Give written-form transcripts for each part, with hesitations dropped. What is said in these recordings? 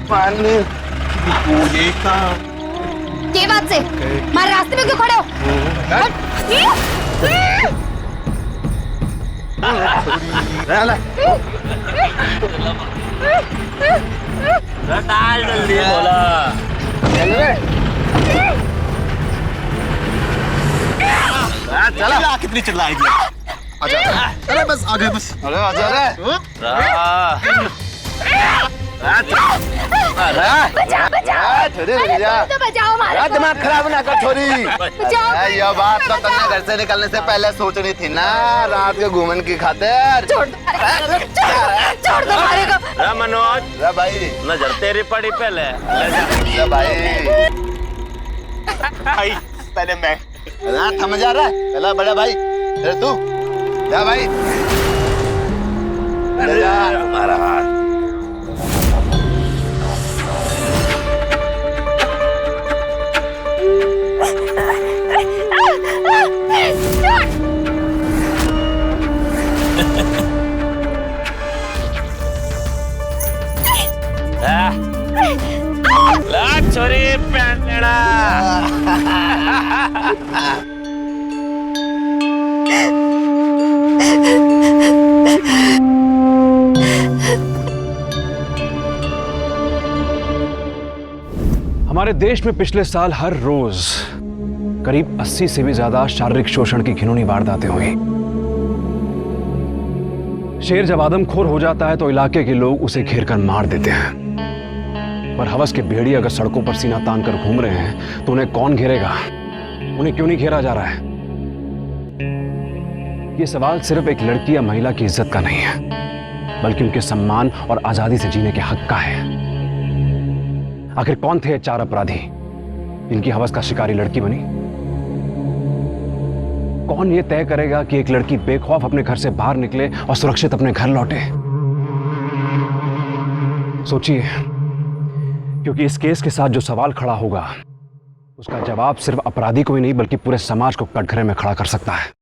पानी पूरे का के बात से मारे रास्ते में क्यों खड़े हो? डाल जल्दी बोला चला कितनी चिल्लाएगी? आजा अरे बस आगे बस अरे आजा रे बचाओ बचाओ तो बचाओ हमारे दिमाग खराब ना कर छोरी। बचाओ ये बात तो तुमने घर से निकलने से पहले सोचनी थी ना, रात के घूमन की खातिर। छोड़ दो हमारे को। मनोज भाई नजर तेरी पड़ी पहले भाई भाई पहले मैं थम जा रहा है पहला बड़ा भाई फिर तू जा भाई जा हमारा हाथ ला छोरी पैंट लेना हमारे देश में पिछले साल हर रोज करीब 80 से भी ज्यादा शारीरिक शोषण की घिनौनी वारदातें हुई। शेर जब आदमखोर हो जाता है तो इलाके के लोग उसे घेर कर मार देते हैं, पर हवस के भेड़िए अगर सड़कों पर सीना तान कर घूम रहे हैं तो उन्हें कौन घेरेगा? उन्हें क्यों नहीं घेरा जा रहा है? यह सवाल सिर्फ एक लड़की या महिला की इज्जत का नहीं है, बल्कि उनके सम्मान और आजादी से जीने के हक का है। आखिर कौन थे ये 4 अपराधी जिनकी हवस का शिकारी लड़की बनी? कौन ये तय करेगा कि एक लड़की बेखौफ अपने घर से बाहर निकले और सुरक्षित अपने घर लौटे? सोचिए, क्योंकि इस केस के साथ जो सवाल खड़ा होगा उसका जवाब सिर्फ अपराधी को ही नहीं बल्कि पूरे समाज को कटघरे में खड़ा कर सकता है।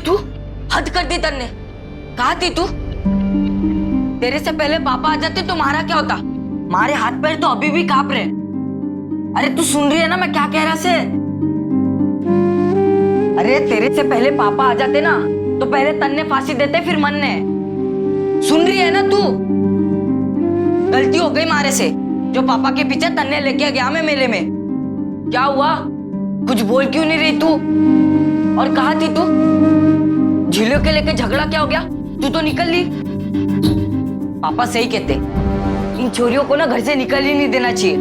तू हद कर दी तन्ने। कहा थी तू? तेरे से पहले पापा आ जाते तो हमारा क्या होता? हमारे हाथ पैर तो अभी भी कांप रहे। अरे तू सुन रही है ना मैं क्या कह रहा से? अरे तेरे से पहले पापा आ जाते ना तो पहले तन्ने फांसी देते फिर मन ने। सुन रही है ना तू? गलती हो गई मारे से जो पापा के पीछे तन्ने लेके गया मैं मेले में। क्या हुआ? कुछ बोल क्यों नहीं रही तू? और कहा थी तू? झीलों के लेके झगड़ा क्या हो गया? तू तो निकल ली। पापा सही कहते, इन छोरियों को ना घर से निकल ही नहीं देना चाहिए।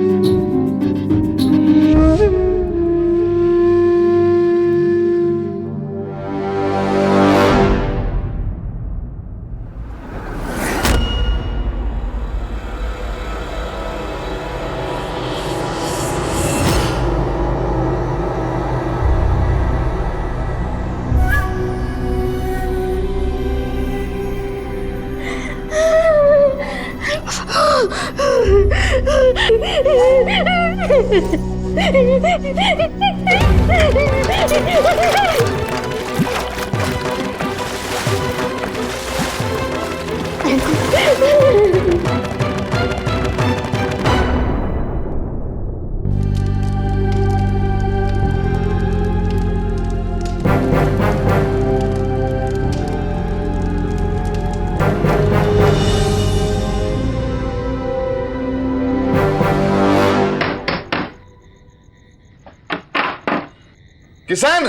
किशन,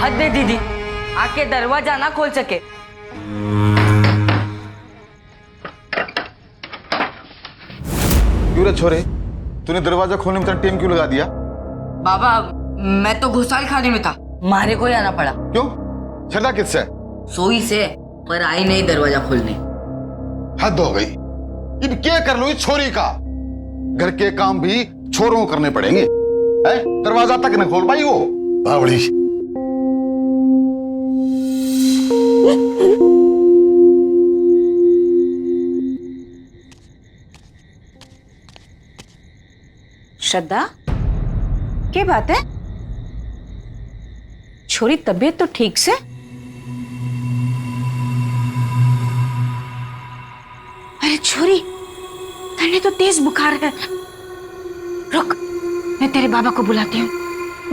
हद है दीदी, आके दरवाजा ना खोल सके। क्यों रे छोरे, तूने दरवाजा खोलने में इतना टाइम क्यों लगा दिया? बाबा मैं तो घुसाल खाने में था, मारे को ही आना पड़ा। क्यों? छड़ा किससे? सोई से, पर आई नहीं दरवाजा खोलने। हद हो गई। अब क्या कर लो इस छोरी का? घर के काम भी छोरों को करने पड़ेंगे। है? दरवाजा तक न खोल पाई वो बावड़ी। श्रद्धा, क्या बात है? छोरी तबीयत तो ठीक से? अरे छोरी, तन्ने तो तेज बुखार है। रुक, मैं तेरे बाबा को बुलाती हूँ।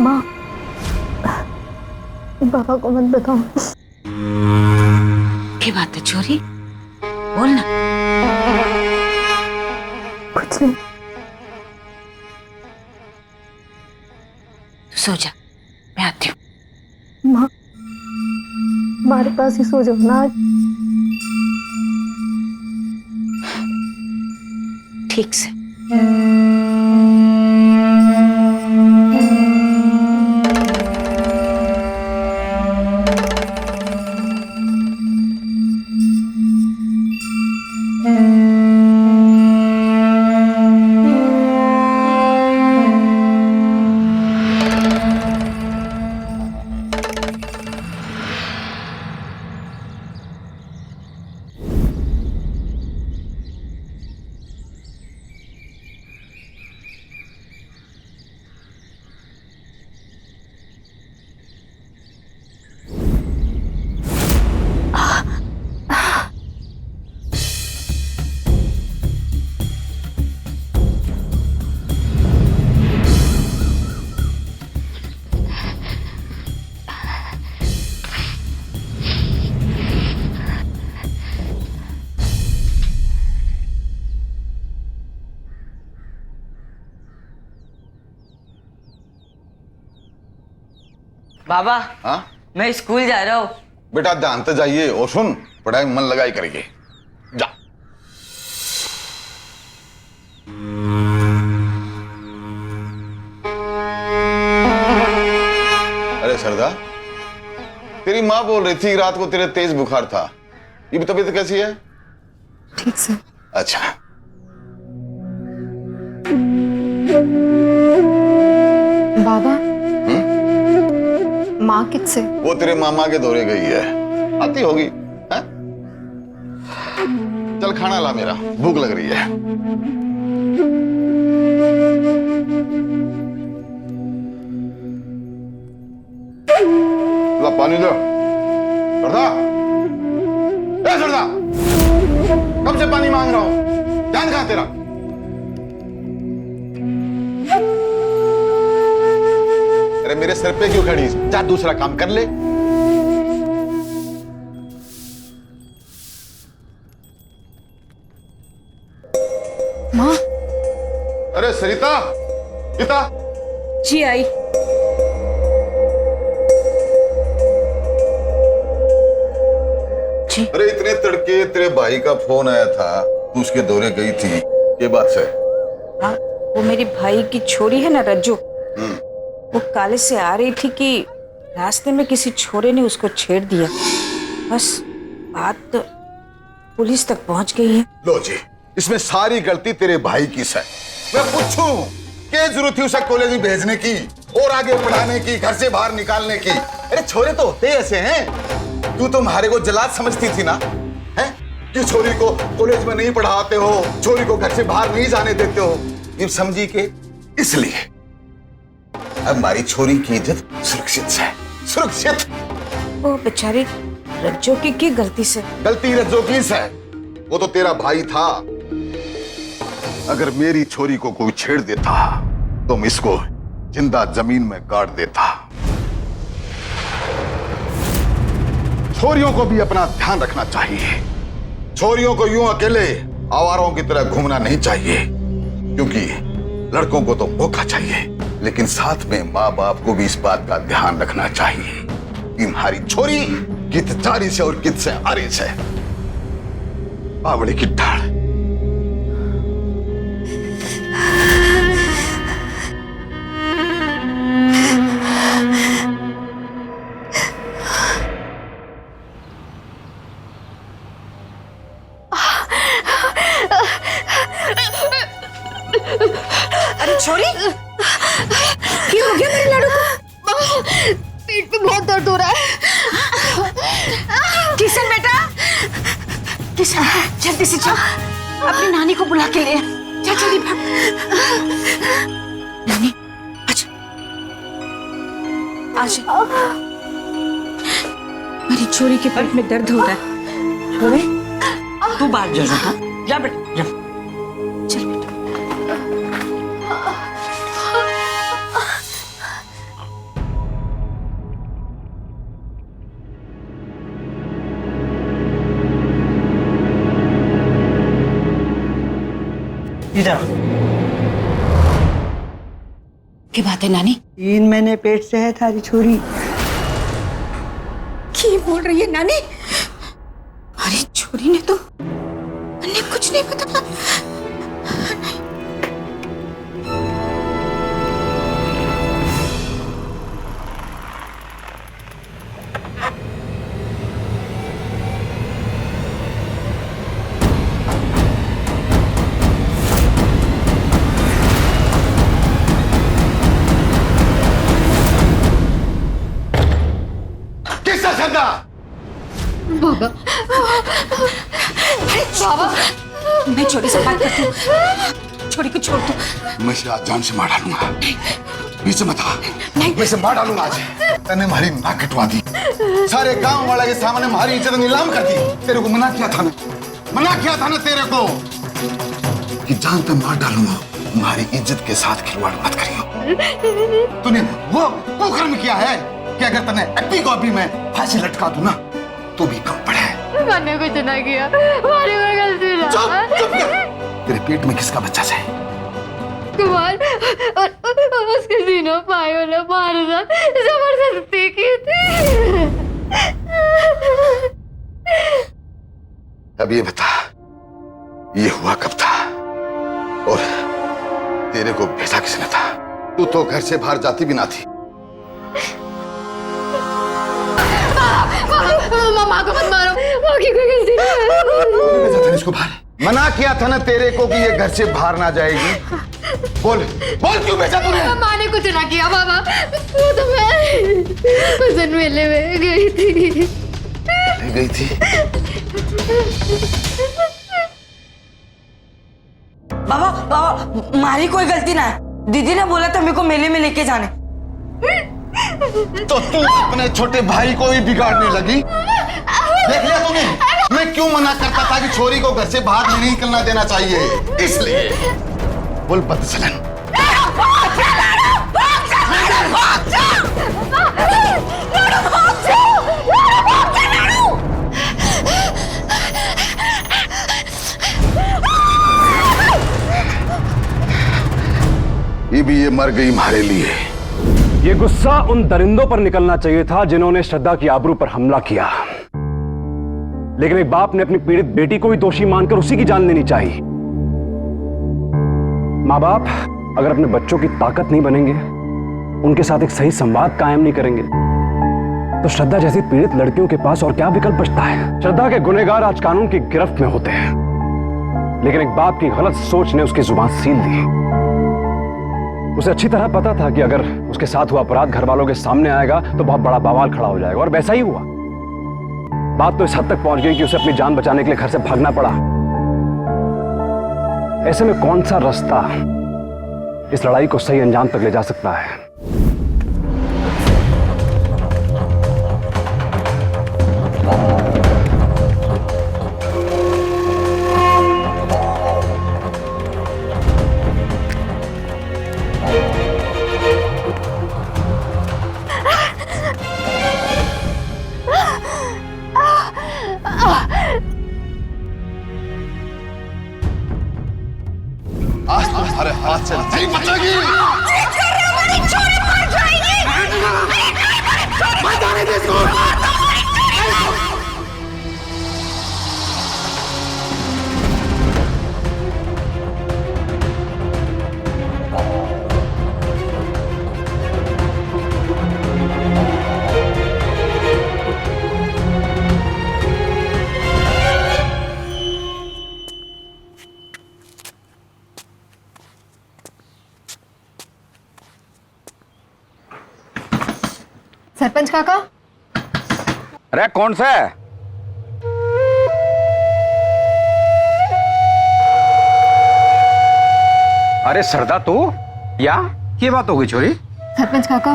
माँ, बाबा को मत बताओ। क्या बात है छोरी, बोल ना। कुछ नहीं। तू सो जा, मैं आती हूँ। माँ, हमारे पास ही सो जाओ ना आज। ठीक से। बाबा, हाँ? मैं स्कूल जा रहा हूँ। बेटा ध्यान से जाइए और सुन, पढ़ाई में मन लगाई करेंगे। जा। अरे सरदा, तेरी माँ बोल रही थी रात को तेरे तेज बुखार था। ये भी तबीयत कैसी है? ठीक से। अच्छा। बाबा, माँ किससे? वो तेरे मामा के दौरे गई है, आती होगी। है? चल खाना ला, मेरा भूख लग रही है। ला पानी दो। सरदा, ए सरदा, कब से पानी मांग रहा हूं? ध्यान कहां तेरा? अरे मेरे सर पे क्यों खड़ी? जा दूसरा काम कर ले। माँ। अरे सरिता, गीता। जी आई। जी। अरे इतने तड़के तेरे भाई का फोन आया था, तू उसके दौरे गई थी, ये बात से? हाँ, वो मेरी भाई की छोरी है ना रज्जू, वो कॉलेज से आ रही थी कि रास्ते में किसी छोरे ने उसको छेड़ दिया। बस बात तो पुलिस तक पहुंच गई है। लो जी, इसमें सारी गलती तेरे भाई की है। मैं पूछूं क्या जरूरत थी उसे कॉलेज में भेजने की और आगे पढ़ाने की, घर से बाहर निकालने की? अरे छोरे तो होते ऐसे हैं। तू तो हमारे को जलाद समझती थी ना, है कि छोरी को कॉलेज में नहीं पढ़ाते हो, छोरी को घर से बाहर नहीं जाने देते हो। ये समझी के इसलिए अब हमारी छोरी की इज्जत सुरक्षित है, सुरक्षित। वो बेचारी रज्जो की गलती से। गलती रज्जो की है, वो तो तेरा भाई था। अगर मेरी छोरी को कोई छेड़ देता तो मैं इसको जिंदा जमीन में गाड़ देता। छोरियों को भी अपना ध्यान रखना चाहिए। छोरियों को यूं अकेले आवारों की तरह घूमना नहीं चाहिए, क्योंकि लड़कों को तो मौका चाहिए, लेकिन साथ में माँ बाप को भी इस बात का ध्यान रखना चाहिए कि हमारी छोरी कित चारी से और कित से आरी से बावड़ी की ढाल। अरे छोरी, क्या हो गया मेरे लाडू को? पेट में बहुत दर्द हो रहा है। किशन बेटा, किशन जल्दी से चल, अपनी नानी को बुला के ले। चल जल्दी भाग। नानी अच्छा, आजा। मेरी छोरी के पेट में दर्द हो रहा है। छोरी तू बाहर जा, जा बेटा जा। चल बेटा। क्या बात है नानी? 3 महीने पेट से है थारी छोरी। क्या बोल रही है नानी? अरे छोरी ने तो मैंने कुछ नहीं बताया। बाबा, बाबा, मैं छोरी से बात करती हूँ। छोरी को छोड़ दो। मैं इसे आज जान से मार डालूंगा। बीच मत आ। मैं इसे मार डालूंगा आज। तने हमारी नाक कटवा दी, सारे गांव वाले के सामने हमारी इज्जत नीलाम कर दी। तेरे को मना किया था ना तेरे को कि जान पे मार डालूंगा। हमारी इज्जत के साथ खिलवाड़ मत करियो। तूने वो कर्म किया है कि अगर तने एप्पी को अभी मैं फांसी लटका दूं ना तो भी कम पड़े। मैंने कुछ ना किया, हमारी कोई गलती ना। चुप कर। तेरे पेट में किसका बच्चा है? कुमार और उसके सीनों पायों ने मारे था, जबरदस्ती की थी। अब ये बता, ये हुआ कब था और तेरे को भेजा किसने था? तू तो घर से बाहर जाती भी ना थी। मामा को मत मारो, वो की कोई गलती नहीं है। इसको बाहर मना किया था ना तेरे को कि ये घर से बाहर ना जाएगी। बोल बोल क्यों भेजा तूने? माँ ने कुछ ना किया बाबा, वो तो मैं भजन मेले में गई थी। बाबा बाबा, हमारी कोई गलती ना है। दीदी ने बोला था मेरे को मेले में लेके जाने। तो तू अपने छोटे भाई को ही बिगाड़ने लगी। देख लिया तूने, मैं क्यों मना करता था कि छोरी को घर से बाहर नहीं निकलना देना चाहिए, इसलिए। बोल बदचलन। ये भी ये मर गई हमारे लिए। ये गुस्सा उन दरिंदों पर निकलना चाहिए था जिन्होंने श्रद्धा की आबरू पर हमला किया, लेकिन एक बाप ने अपनी पीड़ित बेटी को ही दोषी मानकर उसी की जान लेनी चाहिए। माँ बाप अगर अपने बच्चों की ताकत नहीं बनेंगे, उनके साथ एक सही संवाद कायम नहीं करेंगे, तो श्रद्धा जैसी पीड़ित लड़कियों के पास और क्या विकल्प बचता है? श्रद्धा के गुनहगार आज कानून की गिरफ्त में होते हैं, लेकिन एक बाप की गलत सोच ने उसकी जुबान सील दी। उसे अच्छी तरह पता था कि अगर उसके साथ हुआ अपराध घर वालों के सामने आएगा तो बहुत बड़ा बवाल खड़ा हो जाएगा, और वैसा ही हुआ। बात तो इस हद तक पहुंच गई कि उसे अपनी जान बचाने के लिए घर से भागना पड़ा। ऐसे में कौन सा रास्ता इस लड़ाई को सही अंजाम तक ले जा सकता है? आज तुम्हारे हाथ से नहीं बचेगी। जाने दे इसको। सरपंच काका, अरे कौन सा है? अरे सरदा तू या क्या बात हो गई छोरी? सरपंच काका,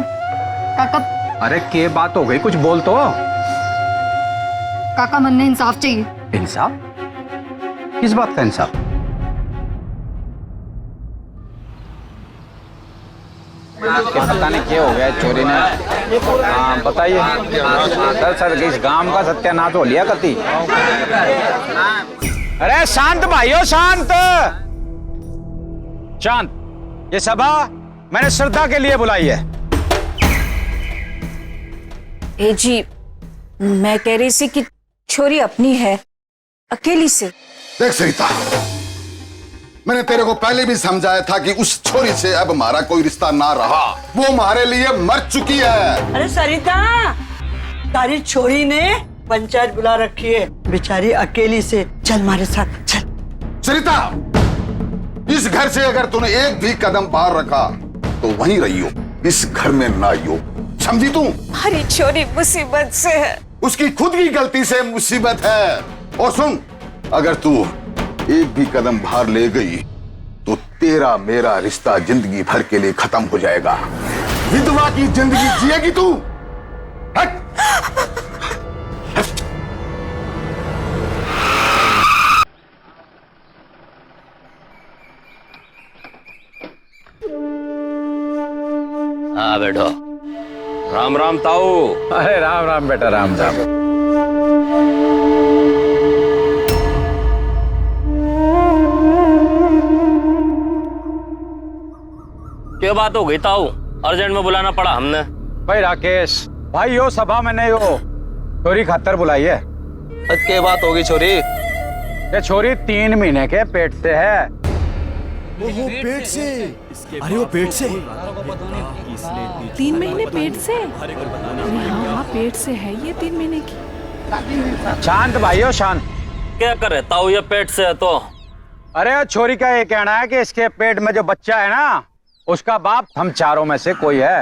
काका, अरे क्या बात हो गई, कुछ बोल तो। काका मन ने इंसाफ चाहिए। इंसाफ? किस बात का इंसाफ? पता नहीं क्या हो गया चोरी ने। हाँ बताइए। सर इस गांव का सत्यानाश हो लिया कति। अरे शांत भाइयों शांत शांत। ये सभा मैंने श्रद्धा के लिए बुलाई है। ए जी, मैं कह रही थी कि छोरी अपनी है, अकेली से। देख सरिता, मैंने तेरे को पहले भी समझाया था कि उस छोरी से अब हमारा कोई रिश्ता ना रहा। वो हमारे लिए मर चुकी है। अरे सरिता, तारी छोरी ने पंचायत बुला रखी है, बेचारी अकेली से। चल हमारे साथ चल। सरिता, इस घर से अगर तूने एक भी कदम बाहर रखा तो वहीं रहियो, इस घर में ना आइयो, समझी तू? हमारी छोरी मुसीबत से है। उसकी खुद की गलती से मुसीबत है। और सुन, अगर तू एक भी कदम बाहर ले गई तो तेरा मेरा रिश्ता जिंदगी भर के लिए खत्म हो जाएगा। विधवा की जिंदगी जिएगी तू। हट। हाँ बैठो। राम राम ताऊ। अरे राम राम बेटा, राम राम। क्या बात हो गई ताऊ, अर्जेंट में बुलाना पड़ा हमने? भाई राकेश भाई, यो सभा मैंने यो छोरी खातर बुलाई है। क्या बात होगी छोरी? ये छोरी 3 महीने के पेट से है। वो पेट से? अरे वो पेट से 3 महीने पेट से? अरे हाँ पेट से है ये 3 महीने की। शांत भाइयों शांत। क्या करे ताऊ, ये पेट से है तो? अरे छोरी का ये कहना है कि इसके पेट में जो बच्चा है ना, उसका बाप हम चारों में से कोई है।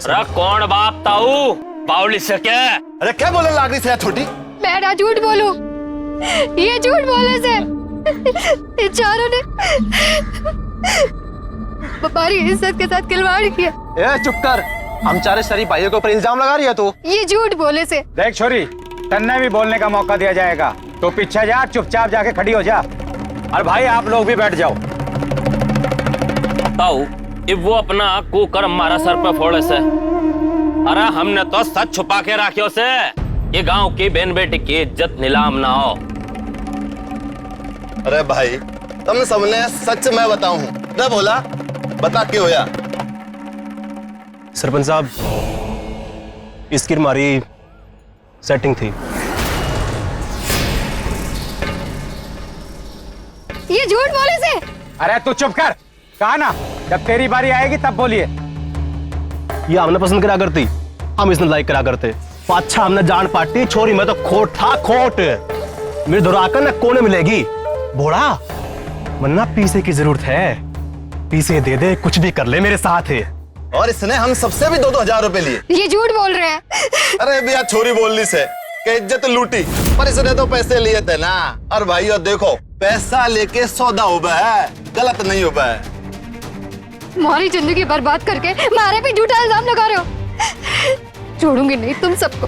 अरे कौन बाप ताऊ? बावली से क्या? अरे क्या बोले लाग रही से छोटी? मैं ना झूठ बोलूं, ये झूठ बोले से इन चारों ने हमारी इज्जत के साथ खिलवाड़ किया। ए चुप कर, हम चारे शरीफ भाइयों के ऊपर इल्जाम लगा रही है तू। ये झूठ बोले से। देख छोरी, तन्ने भी बोलने का मौका दिया जाएगा, तो पीछे जा, चुपचाप जाके खड़ी हो जा। और भाई आप लोग भी बैठ जाओ। ताऊ, अब वो अपना कुकर्म हमारा सर पे फोड़े से। अरे हमने तो सच छुपा के रखियो से, ये गांव की बहन बेटी की इज्जत नीलाम ना हो। अरे भाई, तुमने सबने सच मैं बताऊं ना बोला, बता क्यों होया? सरपंच साहब, इसकी हमारी सेटिंग थी। ये झूठ बोले से। अरे तू चुप कर, कहा ना जब तेरी बारी आएगी तब बोलिए। ये हमने पसंद करा करती, हम इसने लाइक करा करते। अच्छा हमने जान पाटी, छोरी में तो खोट था खोट। मेरे दुराकर ना कोने मिलेगी बोड़ा, वरना पीसे की जरूरत है। पीसे दे दे, कुछ भी कर ले मेरे साथ है। और इसने हम सबसे भी 2-2 हजार रुपए लिए। ये झूठ बोल रहे हैं। अरे भैया, छोरी बोलनी से कि इज्जत लूटी, पर इसने तो पैसे लिए थे ना। और भाइयों देखो, पैसा लेके सौदा हुआ है, गलत नहीं हुआ है। हमारी जिंदगी बर्बाद करके मारे पे झूठा इल्जाम लगा रहे हो। छोड़ूंगी नहीं तुम सबको।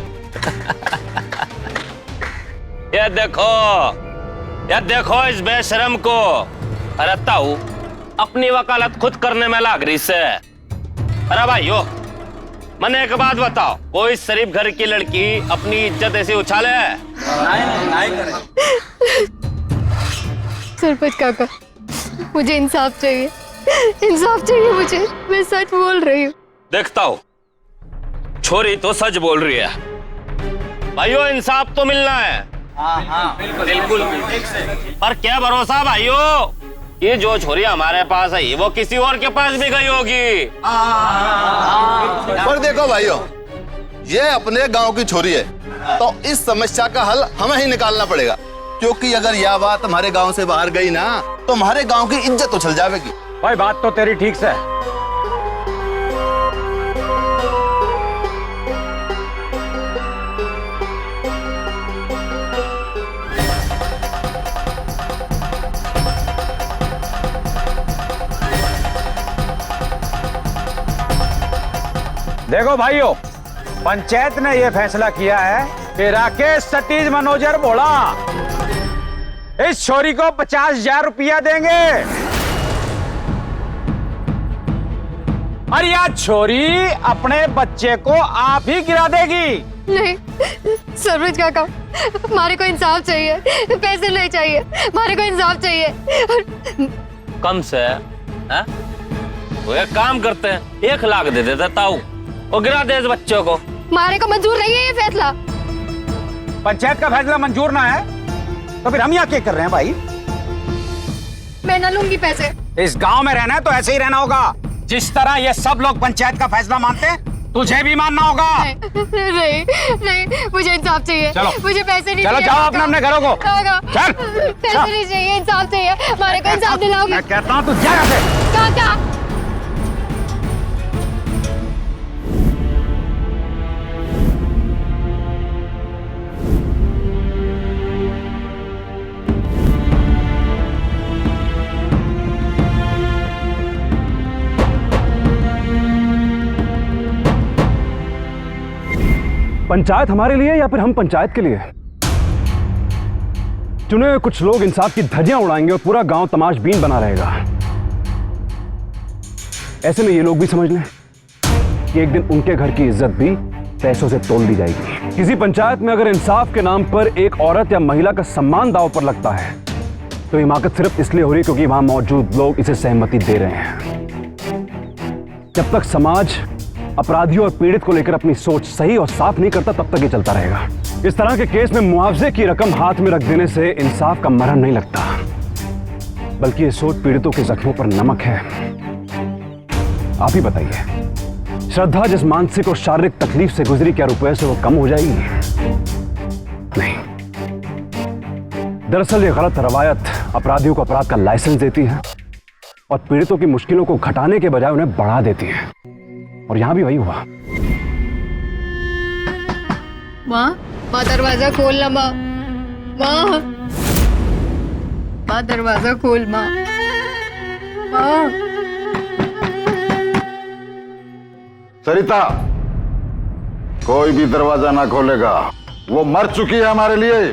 ये देखो इस बेशरम को। अरे ताऊ, अपनी वकालत खुद करने में लाग रही से। अरे भाइयों, मैंने एक बात बताओ, कोई शरीफ घर की लड़की अपनी इज्जत ऐसी उछाले? नहीं करे। सरपंच काका, मुझे इंसाफ चाहिए। इंसाफ चाहिए मुझे, मैं सच बोल रही हूँ। देखता हूँ, छोरी तो सच बोल रही है। भाइयों इंसाफ तो मिलना है। हाँ, बिल्कुल। पर क्या भरोसा भाइयों, ये जो छोरी हमारे पास है वो किसी और के पास भी गई होगी। पर देखो भाइयों, ये अपने गांव की छोरी है, तो इस समस्या का हल हमें ही निकालना पड़ेगा, क्योंकि अगर यह बात हमारे गांव से बाहर गई ना तो हमारे गांव की इज्जत उछल जाएगी। भाई बात तो तेरी ठीक से। देखो भाइयों, पंचायत ने यह फैसला किया है कि राकेश सतीश मनोजर भोला इस छोरी को 50,000 रुपया देंगे और यह छोरी अपने बच्चे को आप ही गिरा देगी। नहीं सरपंच काका, हमारे को इंसाफ चाहिए, पैसे नहीं चाहिए, हमारे को इंसाफ चाहिए। कम से है? वो एक काम करते हैं, 1 लाख दे देता ताऊ, वो गिरा दे इस बच्चों को। हमारे को मंजूर नहीं है ये फैसला। पंचायत का फैसला मंजूर ना है तो फिर हम यहाँ क्या कर रहे हैं भाई? मैं ना लूंगी पैसे। इस गांव में रहना है तो ऐसे ही रहना होगा। जिस तरह ये सब लोग पंचायत का फैसला मानते हैं, तुझे भी मानना होगा। नहीं नहीं, मुझे इंसाफ चाहिए। चलो, मुझे पैसे नहीं चलो चाहिए। जाओ अपने अपने घरों को। काका, चल। पैसे नहीं चाहिए, इंसाफ चाहिए। हमारे को इंसाफ दिलाओगे? मैं कहता हूँ तू जा यहाँ से। काका पंचायत हमारे लिए या फिर हम पंचायत के लिए? चुने हुए कुछ लोग इंसाफ की धज्जियां उड़ाएंगे और पूरा गांव तमाशबीन बना रहेगा। ऐसे में ये लोग भी समझ लें कि एक दिन उनके घर की इज्जत भी पैसों से तोल दी जाएगी। किसी पंचायत में अगर इंसाफ के नाम पर एक औरत या महिला का सम्मान दांव पर लगता है तो हिमाकत सिर्फ इसलिए हो रही है क्योंकि वहां मौजूद लोग इसे सहमति दे रहे हैं। जब तक समाज अपराधियों और पीड़ित को लेकर अपनी सोच सही और साफ नहीं करता तब तक ये चलता रहेगा। इस तरह के केस में मुआवजे की रकम हाथ में रख देने से इंसाफ का मरहम नहीं लगता, बल्कि ये सोच पीड़ितों के जख्मों पर नमक है। आप ही बताइए, श्रद्धा जिस मानसिक और शारीरिक तकलीफ से गुजरी, क्या रुपए से वो कम हो जाएगी? नहीं। दरअसल ये गलत रवायत अपराधियों को अपराध का लाइसेंस देती है और पीड़ितों की मुश्किलों को घटाने के बजाय उन्हें बढ़ा देती है। और यहां भी वही हुआ। माँ दरवाजा खोल ना। माँ दरवाजा खोल। माँ सरिता, कोई भी दरवाजा ना खोलेगा, वो मर चुकी है हमारे लिए।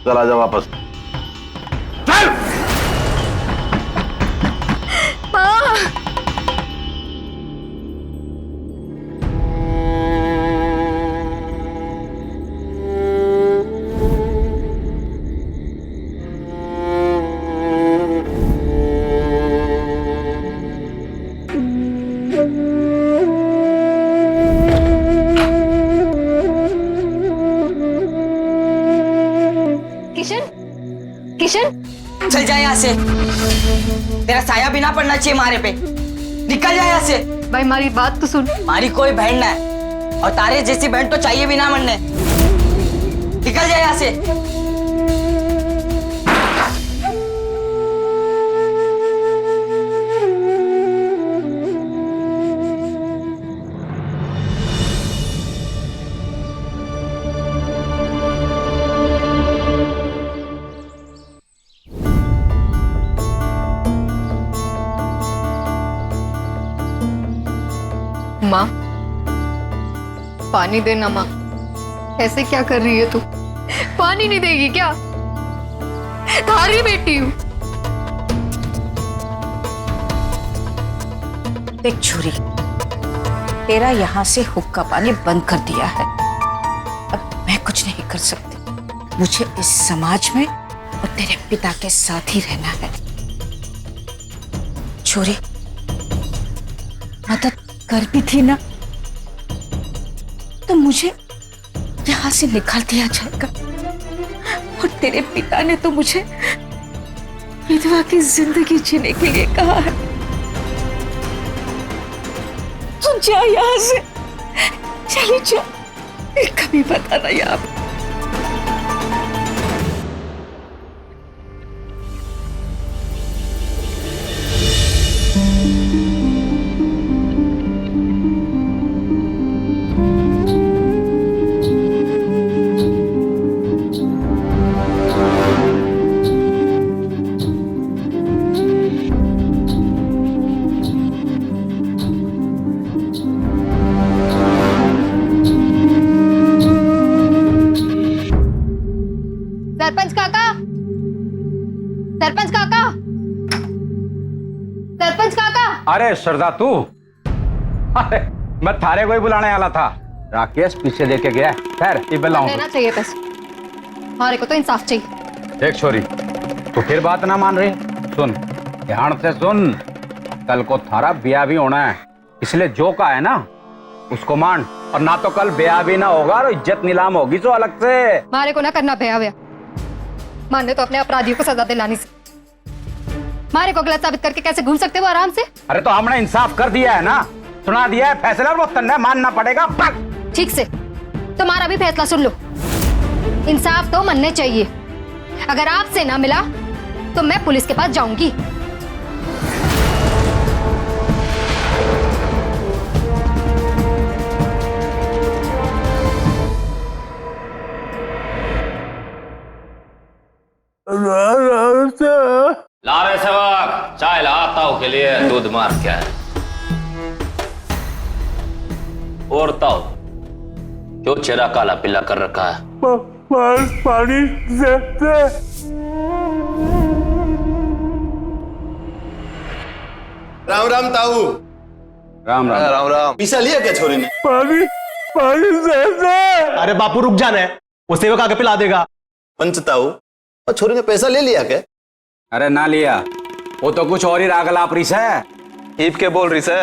चला जा वापस। चल। किशन, चल जा यहाँ से। तेरा साया भी ना पड़ना चाहिए मारे पे। निकल जा यहाँ से। भाई हमारी बात तो सुन। हमारी कोई बहन ना है और तारे जैसी बहन तो चाहिए भी ना मरने। निकल जा यहाँ से। माँ पानी देना। माँ ऐसे क्या कर रही है तू? पानी नहीं देगी क्या? थारी बेटी हूँ। देख छुरी, तेरा यहाँ से हुक्का पानी बंद कर दिया है। अब मैं कुछ नहीं कर सकती। मुझे इस समाज में और तेरे पिता के साथ ही रहना है। चोरी मदद कर भी थी ना तो मुझे यहाँ से निकाल दिया जाएगा। और तेरे पिता ने तो मुझे विधवा की जिंदगी जीने के लिए कहा है। तू जा यहाँ से, चली जा, कभी बताना यहाँ पे। सरपंच काका, सरपंच काका, सरपंच काका। अरे श्रद्धा तू, अरे मैं थारे को ही बुलाने वाला था। राकेश पीछे देके गया। खैर ये बुलाऊं लेना चाहिए पैसे, हमारे को तो इंसाफ चाहिए। देख छोरी, तो फिर बात ना मान रही। सुन ध्यान से सुन, कल को थारा ब्याह भी होना है, इसलिए जो का है ना उसको मान। और ना तो कल ब्याह भी ना होगा और इज्जत नीलाम होगी जो अलग से। हमारे को ना करना ब्याह, मानने तो अपने अपराधियों को सजा दिलानी से। हमारे को गलत साबित करके कैसे घूम सकते हो आराम से? अरे तो हमने इंसाफ कर दिया है ना, सुना दिया है फैसला, और वो तन्ने मानना पड़ेगा। ठीक से तुम्हारा भी फैसला सुन लो। इंसाफ तो मानने चाहिए। अगर आपसे ना मिला तो मैं पुलिस के पास जाऊंगी। ला रहे सेवक, चाय लाता हूं के लिए, दूध मार क्या है। और ताऊ क्यों चेहरा काला पीला कर रखा है? पानी राम राम ताऊ। राम राम। राम राम। पीसा लिया क्या छोरी ने? पानी अरे बापू रुक जाना है, वो सेवक आके पिला देगा। पंच ताऊ, और छोरी ने पैसा ले लिया क्या? अरे ना लिया, वो तो कुछ और ही राग लाप रही है। हीप के बोल रही से?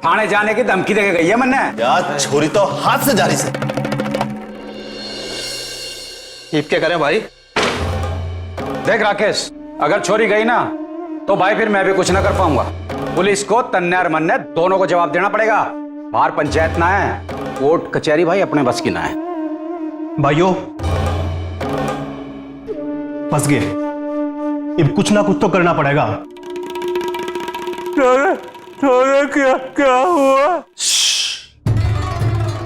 थाने जाने की धमकी देके गई है मैंने। यार छोरी तो हाथ से जा रही से। हीप क्या करें भाई? देख राकेश, अगर छोरी गई ना तो भाई फिर मैं भी कुछ ना कर पाऊंगा। पुलिस को तन्ने और मन्ने दोनों को जवाब देना पड़ेगा। बाहर पंचायत ना है, कोर्ट कचहरी भाई अपने बस की ना है। भाइयों फंस गए, अब कुछ ना कुछ तो करना पड़ेगा। क्या हुआ?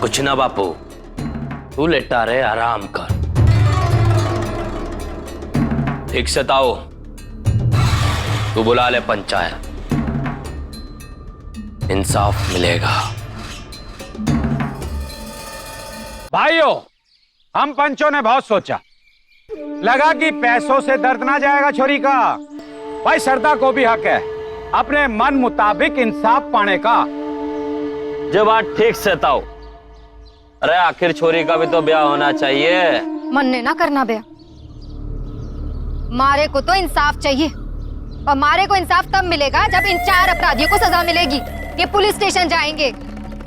कुछ ना बापू, तू लेटा रहे, आराम कर। ठीक से ताऊ, तू बुला ले पंचायत, इंसाफ मिलेगा। भाइयों, हम पंचों ने बहुत सोचा, लगा कि पैसों से दर्द ना जाएगा छोरी का। भाई श्रद्धा को भी हक है अपने मन मुताबिक इंसाफ पाने का। जो बात ठीक से ताऊ, अरे आखिर छोरी का भी तो ब्याह होना चाहिए। मन्ने ना करना ब्याह, मारे को तो इंसाफ चाहिए। और मारे को इंसाफ तब मिलेगा जब इन 4 अपराधियों को सजा मिलेगी। ये पुलिस स्टेशन जाएंगे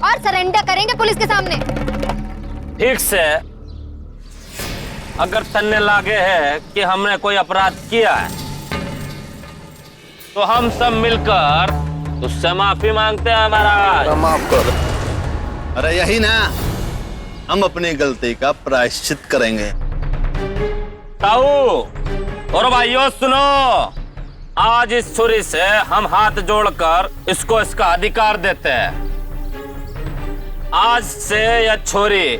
और सरेंडर करेंगे पुलिस के सामने। ठीक से, अगर तन्ने लागे है कि हमने कोई अपराध किया है तो हम सब मिलकर उससे माफी मांगते हैं। हमारा माफ कर। अरे यही ना, हम अपनी गलती का प्रायश्चित करेंगे। ताऊ और भाइयों सुनो, आज इस छुरी से हम हाथ जोड़कर इसको इसका अधिकार देते हैं। आज से यह छोरी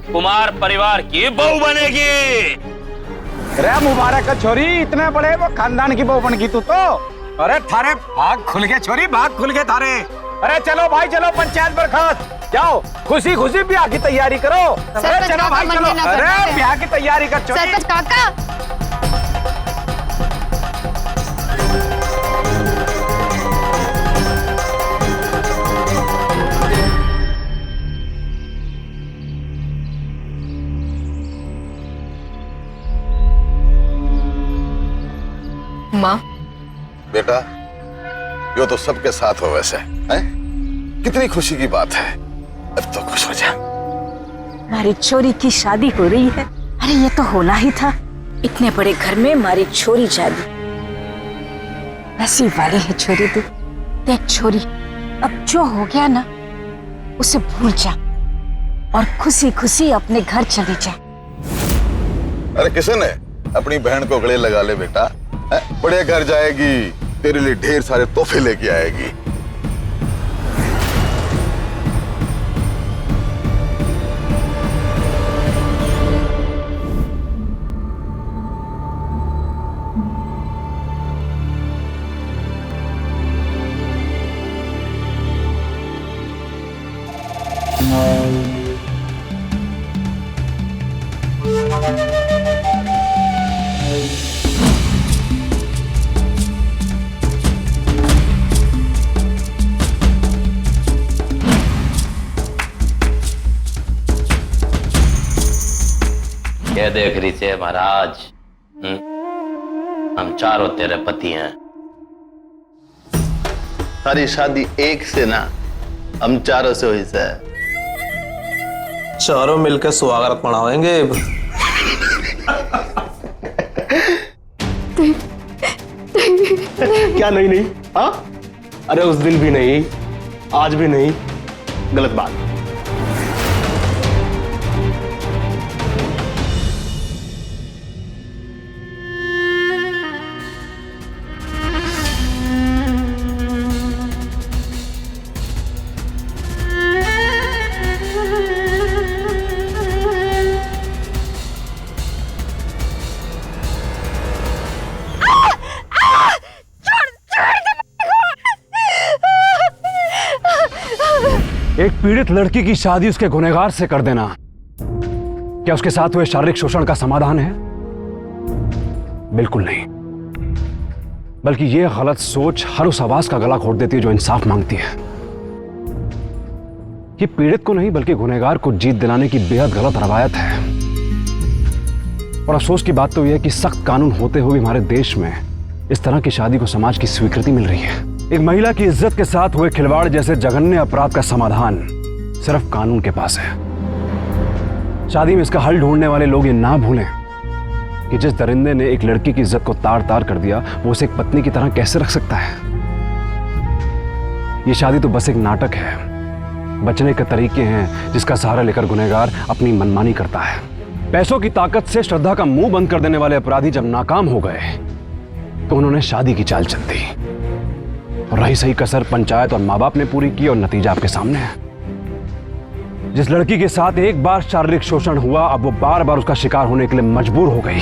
कुमार परिवार की बहू बनेगी। अरे मुबारक है छोरी, इतने बड़े वो खानदान की बहू बन गई तू तो। अरे थारे भाग खुल गए छोरी, भाग खुल गए थारे। अरे चलो भाई चलो, पंचायत बर्खास्त, जाओ खुशी खुशी ब्याह की तैयारी करो। अरे चलो भाई चलो, अरे ब्याह की तैयारी कर छोरी। सरपंच काका, माँ। बेटा, यो तो सबके साथ हो वैसे है। कितनी खुशी की बात है, अब तो खुश हो जा। हमारी छोरी की शादी हो रही है। अरे ये तो होना ही था, इतने बड़े घर में हमारी छोरी शादी। ऐसी वाली है छोरी तू। देख छोरी, अब जो हो गया ना उसे भूल जा और खुशी खुशी अपने घर चले जा। अरे किशन है, अपनी बहन को गले लगा ले बेटा, बड़े घर जाएगी, तेरे लिए ढेर सारे तोहफे लेके आएगी। क्या देख रही थे महाराज? हम चारों तेरे पति हैं। सारी शादी एक से ना, हम चारों से हुई से। चारों मिलकर स्वागत मनाएंगे। क्या नहीं नहीं? हाँ, अरे उस दिन भी नहीं, आज भी नहीं। गलत बात। एक पीड़ित लड़की की शादी उसके गुनहगार से कर देना क्या उसके साथ हुए शारीरिक शोषण का समाधान है? बिल्कुल नहीं, बल्कि यह गलत सोच हर उस आवाज का गला घोट देती है जो इंसाफ मांगती है। ये पीड़ित को नहीं बल्कि गुनहगार को जीत दिलाने की बेहद गलत रवायत है। और अफसोस की बात तो यह है कि सख्त कानून होते हुए हमारे देश में इस तरह की शादी को समाज की स्वीकृति मिल रही है। एक महिला की इज्जत के साथ हुए खिलवाड़ जैसे जघन्य अपराध का समाधान सिर्फ कानून के पास है। शादी में इसका हल ढूंढने वाले लोग ये ना भूलें कि जिस दरिंदे ने एक लड़की की इज्जत को तार तार कर दिया, वो उसे एक पत्नी की तरह कैसे रख सकता है? ये शादी तो बस एक नाटक है, बचने के तरीके हैं जिसका सहारा लेकर गुनहगार अपनी मनमानी करता है। पैसों की ताकत से श्रद्धा का मुंह बंद कर देने वाले अपराधी जब नाकाम हो गए तो उन्होंने शादी की चाल चल दी। और रही सही कसर पंचायत और माँ बाप ने पूरी की और नतीजा आपके सामने है। जिस लड़की के साथ एक बार शारीरिक शोषण हुआ, अब वो बार बार उसका शिकार होने के लिए मजबूर हो गई।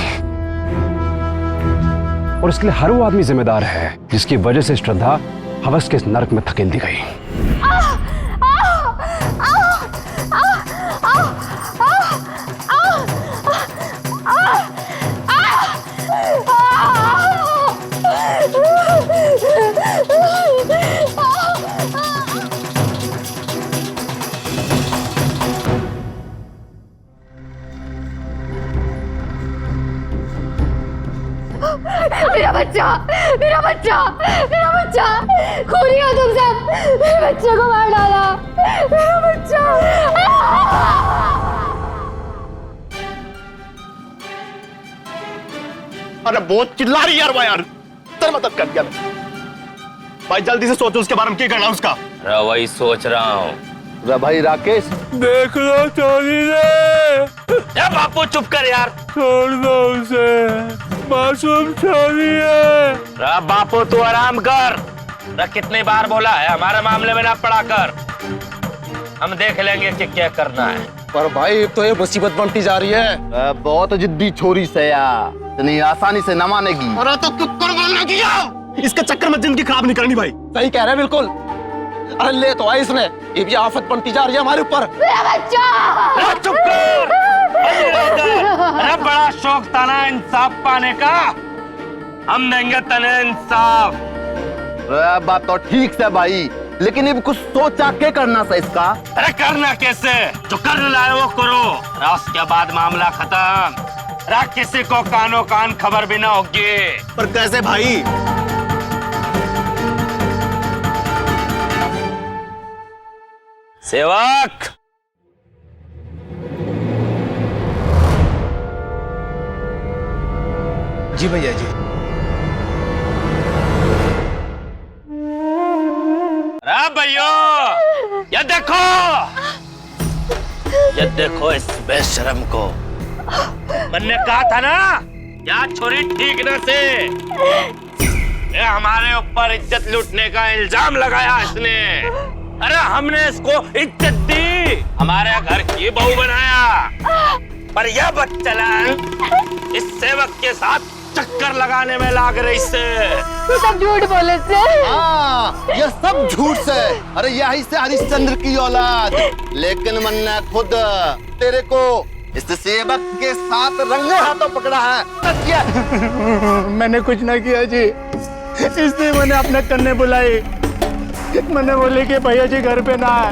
और इसके लिए हर वो आदमी जिम्मेदार है जिसकी वजह से श्रद्धा हवस के इस नरक में धकेल दी गई। मेरा बच्चा, मेरा बच्चा, मेरा बच्चा, खूनी हो तुम सब। मेरे बच्चे को मार डाला, मेरा बच्चा। अरे बहुत चिल्ला रही यार, यार तर मदद कर दिया भाई। जल्दी से सोचो उसके बारे में क्या करना उसका। अरे वही सोच रहा हूँ। भाई राकेश, देख लो चोरी ने। बापू चुप कर यार, छोड़ दो उसे, मासूम चोरी है। बापू तू आराम कर। कितनी बार बोला है हमारे मामले में ना पड़ा कर, हम देख लेंगे कि क्या करना है। पर भाई तो ये मुसीबत बनती जा रही है। बहुत जिद्दी छोरी से यार, इतनी आसानी से न मानेगी। अरे तो कुकर बोलना किया, इसके चक्कर में जिंदगी खराब नहीं करनी भाई। सही कह रहे हैं बिल्कुल। अरे ले तो आई इसने, ये भी आफत बनती जा रही है हमारे ऊपर। मेरा बच्चा। चुप कर। अरे बड़ा शौक था ना इंसाफ पाने का, हम देंगे तने इंसाफ। बात तो ठीक से भाई, लेकिन अब कुछ सोचा के करना था इसका। अरे करना कैसे, जो कर लाए वो करो, उसके बाद मामला खत्म। किसी को कानो कान खबर भी ना होगी। पर कैसे भाई? सेवक, जी भैया जी। अरे भैया, ये देखो इस बेशरम को। मैंने कहा था ना, या छोरी ठीक न से। ये हमारे ऊपर इज्जत लूटने का इल्जाम लगाया इसने। अरे हमने इसको इज्जत दी, हमारे घर की बहू बनाया, पर यह बच्चलन इस सेवक के साथ चक्कर लगाने में लाग रही से। तू सब झूठ बोले से। हाँ, ये सब झूठ से। अरे यही से हरिश्चंद्र की औलाद। लेकिन मैंने खुद तेरे को इस सेवक के साथ रंगे हाथों पकड़ा है। मैंने कुछ ना किया जी, इसलिए मैंने अपने कन्ने बुलाई। मैंने बोले कि भैया जी घर पे ना है।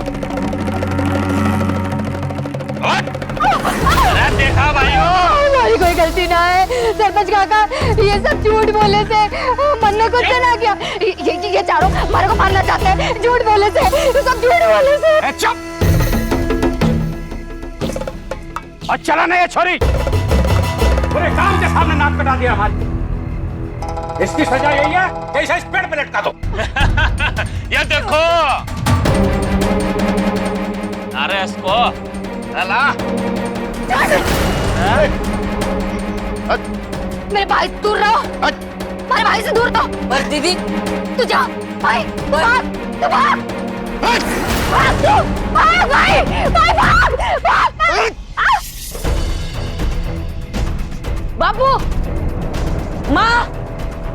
अरे देखा भाइयों, हमारी कोई गलती ना है। सरपंच काका, ये सब झूठ बोले से। मन्ने कुछ ना किया। ये चारों हमारे को मारना चाहते हैं, झूठ बोले से। सब झूठ बोले से। चुप। और चला नहीं ये छोरी, पूरे गांव के सामने नाक कटा दिया हमारी। इसकी सजा यही है कि इसे इस पेड़ पे लटका दो। ये देखो, अरे इसको ला। मेरे भाई दूर रहो, मेरे भाई से दूर रहो। पर दीदी, तू जा भाई, तू भाग, तू भाग, भाग तू, भाग भाई, भाई भाग, भाग। बापू, माँ,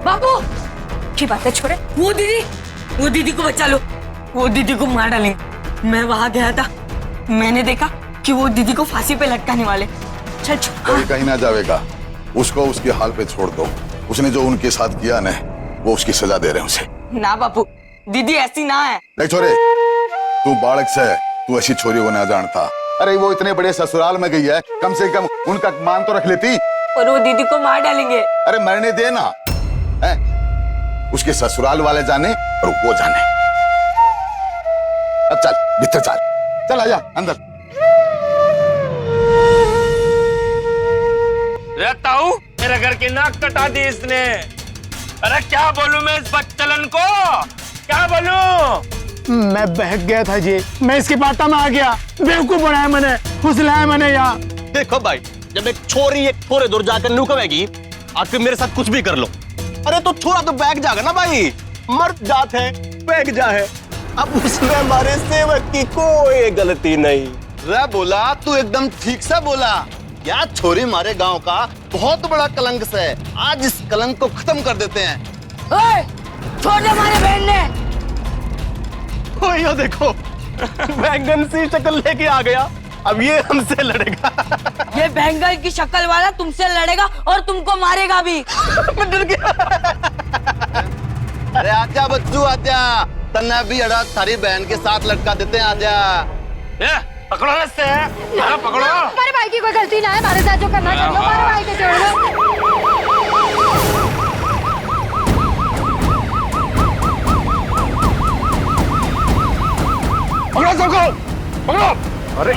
बापू, की बात है छोड़े। वो दीदी को बचा लो। वो दीदी को मार डालेंगे। मैं वहां गया था, मैंने देखा कि वो दीदी को फांसी पे लटकाने वाले। चल कोई कहीं ना जाएगा, उसको उसके हाल पे छोड़ दो। उसने जो उनके साथ किया ना, वो उसकी सजा दे रहे हैं उसे। ना बापू, दीदी ऐसी ना है। नहीं छोरे, तू बालक से, तू ऐसी छोरी को ना जानता। अरे वो इतने बड़े ससुराल में गई है, कम से कम उनका मान तो रख लेती। और वो दीदी को मार डालेंगे। अरे मरने देना है, उसके ससुराल वाले जाने और वो जाने। अब चल भीतर चल, चल आजा अंदर। रहता हूँ, मेरे घर की नाक कटा दी इसने। अरे क्या बोलूं मैं इस बच्चलन को, क्या बोलूं? मैं बहक गया था जी, मैं इसके बाटा में आ गया। बेवकूफ बनाया मैंने, फुसलाया मैंने यहाँ। देखो भाई, जब एक छोरी एक छोरे दूर जाकर नुकवेगी, आके मेरे साथ कुछ भी कर लो। अरे तो छोरा तो बैग जाएगा ना भाई, मर्द जात है, बैग जा है। अब उसमें हमारे सेवक की कोई गलती नहीं। रे बोला, तू एकदम ठीक से बोला। या छोरी हमारे गांव का बहुत बड़ा कलंक है। आज इस कलंक को खत्म कर देते हैं। ओए, छोड़ दे हमारे बहन ने। ओ यो देखो, बैंगन सी शक्ल लेके आ गया। अब ये हमसे लड़ेगा। ये बैंगन की शक्ल वाला तुमसे लड़ेगा और तुमको मारेगा भी। मैं डर गया। अरे आजा बच्चू आजा, तन्ने भी अड़ा थारी बहन के साथ लटका देते हैं। आजा, पकड़ो इससे, पकड़ो। हमारे भाई की कोई गलती ना है, हमारे साथ जो करना चाहिए हमारे भाई को छोड़ दो। पकड़ो सबको, पकड़ो। अरे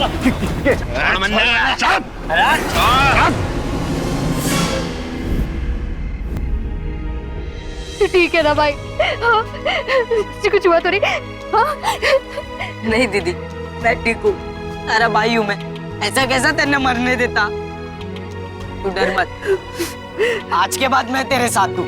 ठीक है ना भाई, कुछ हुआ तो नहीं? नहीं दीदी, मैं ठीक हूँ। अरे भाई हूँ मैं, ऐसा कैसा तेने मरने देता। तू डर मत, आज के बाद मैं तेरे साथ हूँ।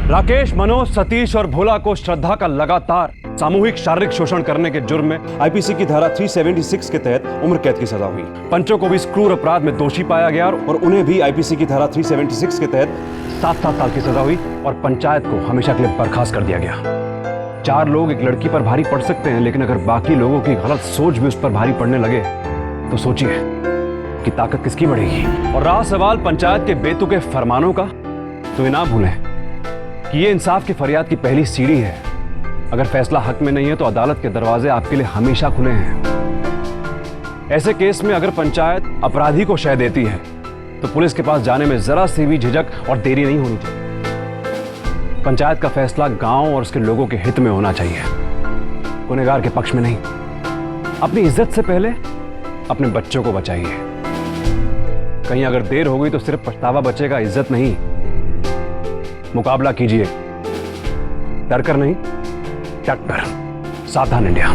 राकेश, मनोज, सतीश और भोला को श्रद्धा का लगातार सामूहिक शारीरिक शोषण करने के जुर्म में आईपीसी की धारा 376 के तहत उम्र कैद की सजा हुई। पंचों को भी इस क्रूर अपराध में दोषी पाया गया और उन्हें भी आईपीसी की धारा 376 के तहत 7-7 साल की सजा हुई और पंचायत को हमेशा के लिए बर्खास्त कर दिया गया। 4 लोग एक लड़की पर भारी पड़ सकते हैं, लेकिन अगर बाकी लोगों की गलत सोच भी उस पर भारी पड़ने लगे तो सोचिए कि ताकत किसकी बढ़ेगी। और रहा सवाल पंचायत के बेतुके फरमानों का, तो ये ना भूलें कि ये इंसाफ की फरियाद की पहली सीढ़ी है। अगर फैसला हक में नहीं है तो अदालत के दरवाजे आपके लिए हमेशा खुले हैं। ऐसे केस में अगर पंचायत अपराधी को शह देती है तो पुलिस के पास जाने में जरा सी भी झिझक और देरी नहीं होनी चाहिए। पंचायत का फैसला गांव और उसके लोगों के हित में होना चाहिए, गुनहगार के पक्ष में नहीं। अपनी इज्जत से पहले अपने बच्चों को बचाइए। कहीं अगर देर हो गई तो सिर्फ पछतावा बचेगा, इज्जत नहीं। मुकाबला कीजिए, डर कर नहीं, डट कर। सावधान इंडिया।